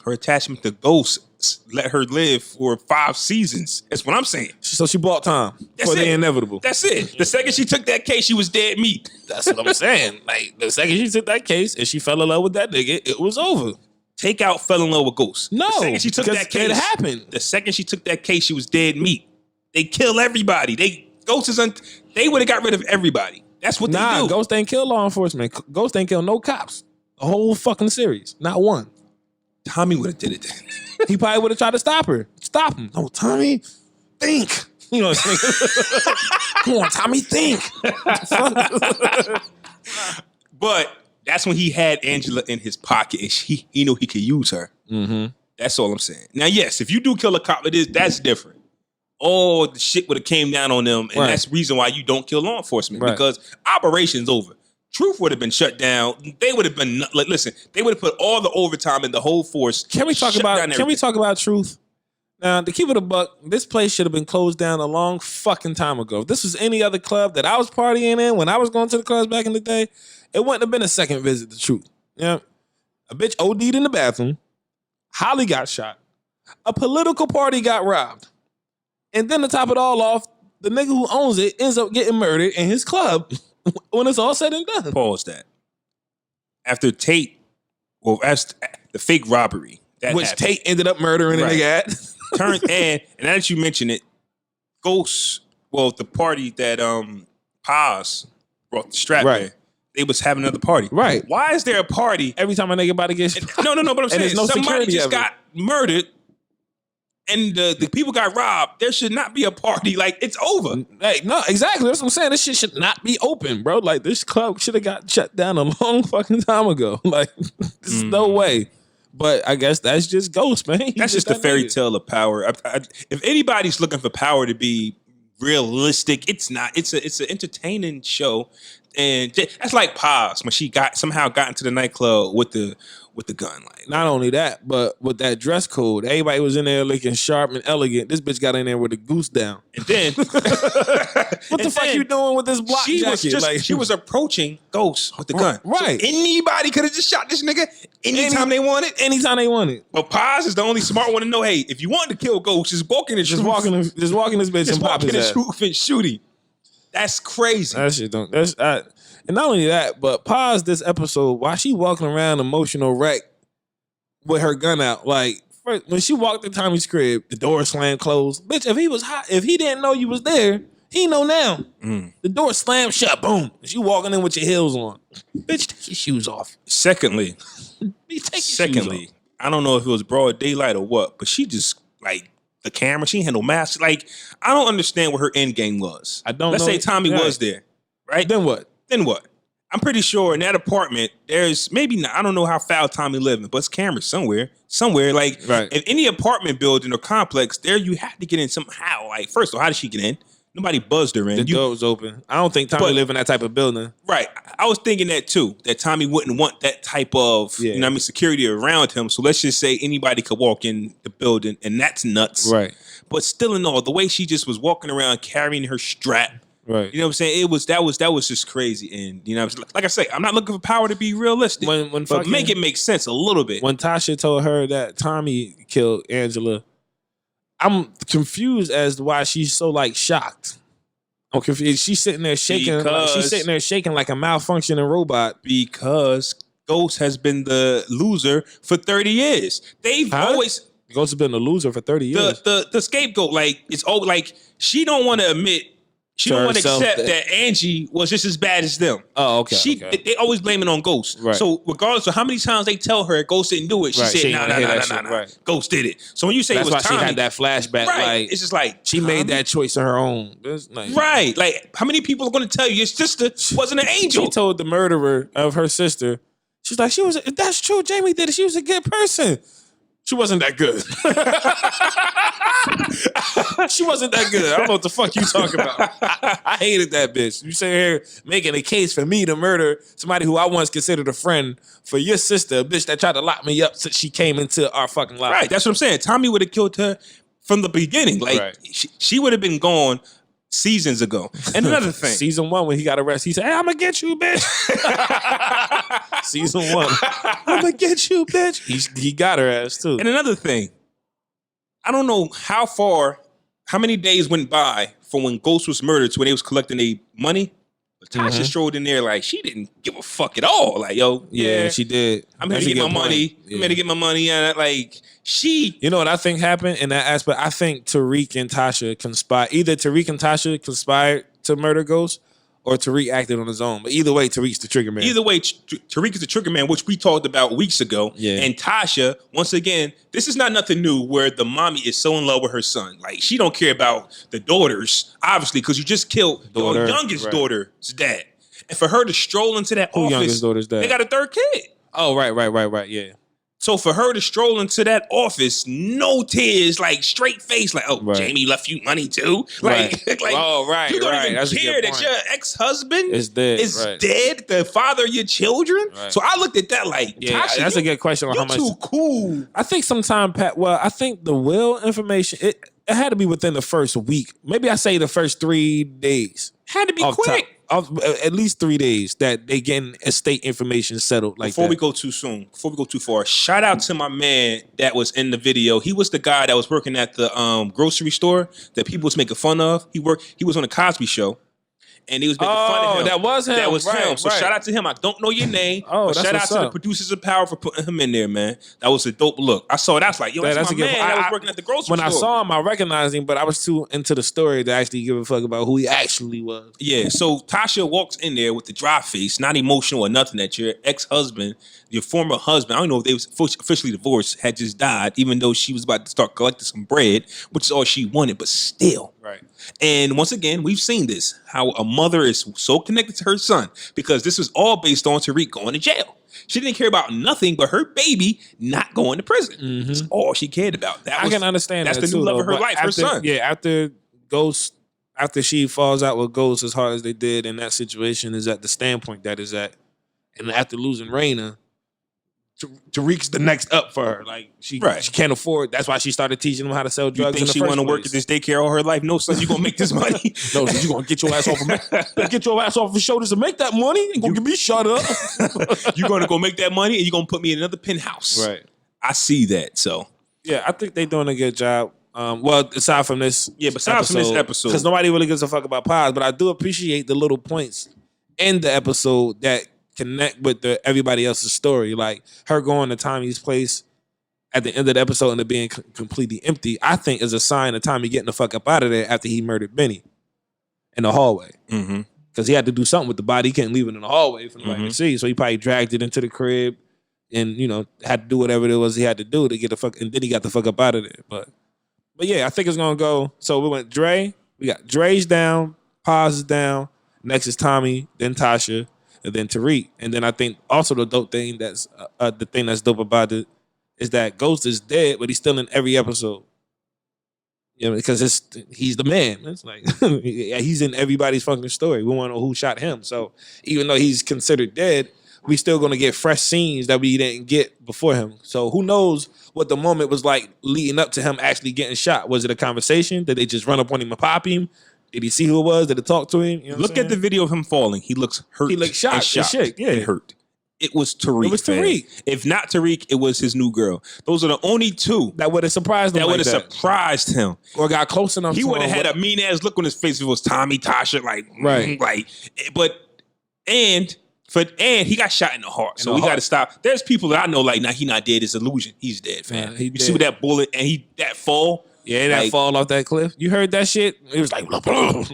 her attachment to Ghost let her live for 5 seasons. That's what I'm saying. So she bought time for the inevitable. That's it. The second she took that case, she was dead meat. That's what I'm saying. Like, the second she took that case and she fell in love with that nigga, it was over. Takeout fell in love with Ghost. No, the second she took that case, it happened. The second she took that case, she was dead meat. They kill everybody. They would have got rid of everybody. That's what they do. Ghost ain't kill law enforcement. Ghost ain't kill no cops. The whole fucking series, not one. Tommy would have did it then. He probably would have tried to stop her. Stop him. No, Tommy, think. You know what I'm saying? Come on, Tommy, think. But that's when he had Angela in his pocket and he knew he could use her. Mm-hmm. That's all I'm saying. Now, yes, if you do kill a cop, that's different. All the shit would have came down on them, and that's the reason why you don't kill law enforcement, because operation's over. Truth would have been shut down. They would have been like, listen, they would have put all the overtime in the whole force. Can we talk about Truth? Now, to keep it a buck, this place should have been closed down a long fucking time ago. If this was any other club that I was partying in when I was going to the clubs back in the day, it wouldn't have been a second visit to Truth. Yeah, a bitch OD'd in the bathroom. Holly got shot. A political party got robbed. And then to top it all off, the nigga who owns it ends up getting murdered in his club when it's all said and done. Pause that. After Tate, as the fake robbery, which happened. Tate ended up murdering a nigga at. and now that you mention it, Ghost, the party that Paz brought the strap in, they was having another party. Right. Why is there a party every time a nigga about to get No, but I'm saying somebody just got murdered and the people got robbed. There should not be a party. Like, it's over. Like, no, exactly. That's what I'm saying. This shit should not be open, bro. Like, this club should have got shut down a long fucking time ago. Like, there's no way. But I guess that's just Ghost, man. That's just the fairy tale of power. If anybody's looking for power to be realistic, it's not. It's an entertaining show, and that's like Paz when she somehow got into the nightclub with the gun. Like, not only that, but with that dress code, everybody was in there looking sharp and elegant. This bitch got in there with a goose down. And then, what the fuck you doing with this block jacket? She was approaching Ghost with the gun. Right. So anybody could have just shot this nigga anytime they wanted. Anytime they wanted. But Paz is the only smart one to know. Hey, if you want to kill Ghost, just walk in this bitch and pop his ass. And shoot him. That's crazy. That shit don't. And not only that, but Paz this episode while she walking around emotional wreck with her gun out. Like, first, when she walked in Tommy's crib, the door slammed closed. Bitch, if he was hot, if he didn't know you was there, he know now. The door slammed shut. Boom. She walking in with your heels on. Bitch, take your shoes off. Secondly, shoes off. I don't know if it was broad daylight or what, but she just like the camera. She had no mask. Like, I don't understand what her end game was. Let's say Tommy was there, right? Then what? I'm pretty sure in that apartment, there's maybe not, I don't know how foul Tommy living, but it's cameras somewhere. Like, in any apartment building or complex, there you have to get in somehow. Like, first of all, how did she get in? Nobody buzzed her in. The door was open. I don't think Tommy lived in that type of building. Right. I was thinking that too, that Tommy wouldn't want that type of, security around him. So let's just say anybody could walk in the building, and that's nuts. Right. But still in all, the way she just was walking around carrying her strap. Right. You know what I'm saying? That was just crazy. And, like I say, I'm not looking for power to be realistic. But make it make sense a little bit. When Tasha told her that Tommy killed Angela, I'm confused as to why she's so like shocked. I'm confused. She's sitting there shaking. She's sitting there shaking like a malfunctioning robot. Because Ghost has been the loser for 30 years. They've always... Ghost has been the loser for 30 years. The scapegoat, like, it's all like, she don't want to admit... She don't want to accept that Angie was just as bad as them. Oh, okay. They always blame it on Ghost. Right. So regardless of how many times they tell her Ghost didn't do it, she said, nah. Right. Ghost did it. So when you say that's it was Tommy, she had that flashback. Right. Like, it's just like she made that choice on her own. Right. Like, how many people are going to tell you your sister wasn't an angel? She told the murderer of her sister, she's like, if that's true, Jamie did it. She was a good person. She wasn't that good. She wasn't that good. I don't know what the fuck you talking about. I hated that bitch. You sit here making a case for me to murder somebody who I once considered a friend for your sister, a bitch that tried to lock me up since she came into our fucking life. Right, that's what I'm saying. Tommy would have killed her from the beginning. Like, she would have been gone seasons ago. And another thing. Season 1 when he got arrested, he said, hey, I'm going to get you, bitch. Season 1. I'm going to get you, bitch. He got her ass, too. And another thing. I don't know how many days went by from when Ghost was murdered to when they was collecting their money. But Tasha strolled in there like she didn't give a fuck at all. Like, yo, yeah, she did. I'm here to get my money. I'm here to get my money. And like, you know what I think happened in that aspect? I think Tariq and Tasha conspired. Either Tariq and Tasha conspired to murder Ghost, or Tariq acted on his own. But either way, Tariq's the trigger man. Either way, Tariq is the trigger man, which we talked about weeks ago. Yeah. And Tasha, once again, this is not nothing new where the mommy is so in love with her son. Like, she don't care about the daughters, obviously, because you just killed your youngest daughter's dad. And for her to stroll into that office, youngest daughter's dad? They got a third kid. Oh, right, yeah. So for her to stroll into that office, no tears, like straight face, like, oh, Jamie left you money too? Like, like you don't even That's care that your ex-husband is dead, dead, the father of your children? Right. So I looked at that like, yeah, that's a good question on how much. Too cool. I think sometime, I think the will information, it had to be within the first week. Maybe I say the first 3 days. Had to be quick. At least 3 days that they getting estate information settled. Like before we go too far, shout out to my man that was in the video. He was the guy that was working at the grocery store that people was making fun of. He was on the Cosby Show. And he was making fun of him. That was him. That was him. So shout out to him. I don't know your name. But shout out to the producers of Power for putting him in there, man. That was a dope look. I saw it. I was like, yo, that's my man. I was working at the grocery store. When I saw him, I recognized him, but I was too into the story to actually give a fuck about who he actually was. Yeah, so Tasha walks in there with the dry face, not emotional or nothing, that your ex-husband, your former husband, I don't know if they was officially divorced, had just died, even though she was about to start collecting some bread, which is all she wanted, but still. Right. And once again, we've seen this, how a mother is so connected to her son, because this was all based on Tariq going to jail. She didn't care about nothing but her baby not going to prison. Mm-hmm. That's all she cared about. I can understand that's that. the new love of her life, her son. Yeah, after she falls out with Ghost as hard as they did in that situation, is at the standpoint that is at. And after losing Raina, Tariq's the next up for her. Like she can't afford. That's why she started teaching him how to sell drugs. You think she want to work at this daycare all her life? No, son, you gonna make this money. No, son, you gonna get your ass off of his shoulders and make that money and go get me shut up. You gonna go make that money and you gonna put me in another penthouse. Right. I see that. So yeah, I think they doing a good job. Well, aside from this, besides from this episode, because nobody really gives a fuck about pies, but I do appreciate the little points in the episode that connect with everybody else's story, like her going to Tommy's place at the end of the episode and it being completely empty. I think is a sign of Tommy getting the fuck up out of there after he murdered Benny in the hallway, because he had to do something with the body. He couldn't leave it in the hallway for nobody to see, so he probably dragged it into the crib and had to do whatever it was he had to do to get the fuck, and then he got the fuck up out of there. But yeah, I think it's gonna go. So we went Dre. We got Dre's down, Paz is down. Next is Tommy, then Tasha. And then Tariq, and then I think also the dope thing that's dope about it is that Ghost is dead, but he's still in every episode. Because he's the man. It's like he's in everybody's fucking story. We want to know who shot him. So even though he's considered dead, we still gonna get fresh scenes that we didn't get before him. So who knows what the moment was like leading up to him actually getting shot? Was it a conversation? Did they just run up on him and pop him? Did he see who it was? Did it talk to him? Look at the video of him falling. He looks hurt. He looked shocked. Shit. Yeah, and hurt. It was Tariq. It was Tariq. If not Tariq, it was his new girl. Those are the only two that would have surprised him. That would have surprised him, or got close enough. He would have had a mean ass look on his face if it was Tommy, Tasha, and he got shot in the heart. So we got to stop. There's people that I know like, nah, he not dead. It's illusion. He's dead, fam. Yeah, you see with that bullet and that fall. Yeah, that fall off that cliff. You heard that shit? It was like,